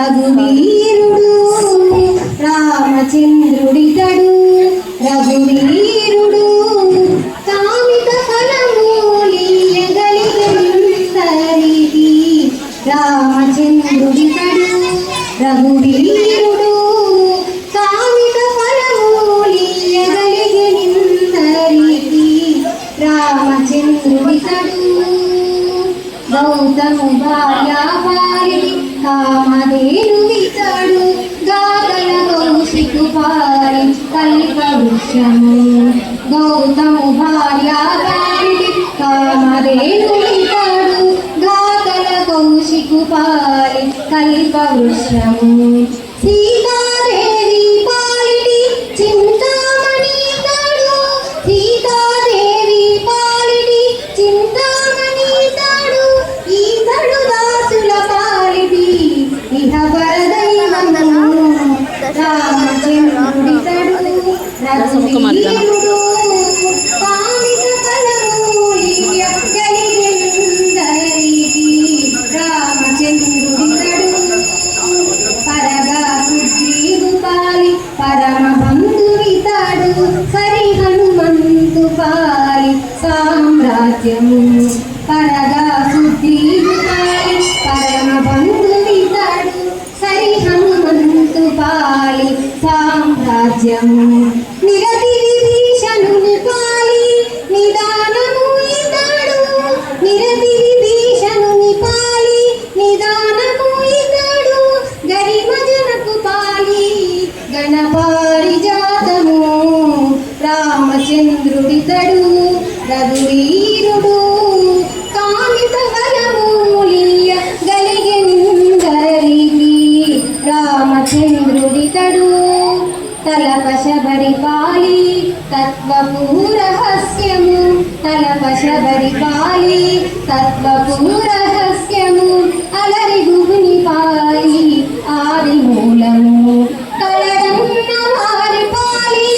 రఘువీరుడు రామచంద్రుడితడు రఘువీరుడు కామిత ఫలమూలియగలిగనిందరికి రామచంద్రుడితడు రఘువీరుడు కామిత ఫలమూలియగలిగనిందరికి రామచంద్రుడితడు గౌతము భార్యాపారి కామధేనుడితడు గాగల కౌశికుపారి కల్పవృక్షము గౌతము భార్యాపారి కామధేనుడితడు గాగల కౌశికుపారి కల్పవృక్షము సీతాదేవి పాలిటి చింతామణితడు సీతాదేవి పాలిటి చింతామణితడు ఈతడు దాసుల పాలిటి ఇహ పరదైవము రామచంద్రుడితడు రఘువీరుడు కామిత ఫలమూలియగలిగనిందరికి రామచంద్రుడితడు పరగా సుగ్రీవుపాలి పరమ బంధువితడు సరి హనుమంతు పాలి సామ్రాజ్యము పరగా సుగ్రీవుపాలి పరమ బంధువితడు సరి హనుమంతు పాలి సామ్రాజ్యము నిరతి విభీషణుని పాలి నిదానము ఇతడు నిరతి విభీషణుని పాలి నిదానము ఇతడు గరిమజనకు పాలి గణపారిజాతము రామచంద్రుడితడు రఘువీరుడు కామిత ఫలమూలియగలిగనిందరికి రామచంద్రుడితడు తలపశబరి పాలి తత్వపు రహస్యము తలపశబరి పాలి తత్వపు రహస్యము అలరి గుగుని పాలి ఆది మూలము కలడన్న వారి పాలి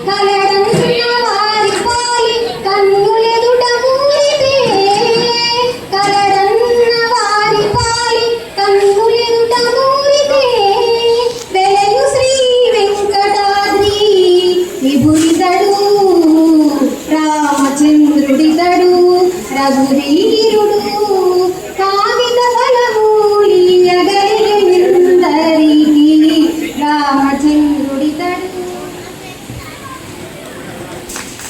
కలడన్న వారి పాలి కన్నులెదుట మూలితే కలడన్న వారి పాలి కన్నులెదుట మూలితే వెలయు శ్రీ వెంకటాద్రి విభుడితడు రామచంద్రుడితడు రఘువీరుడు కామిత ఫలమూలియగలిగనిందరికి రామచంద్రుడితడు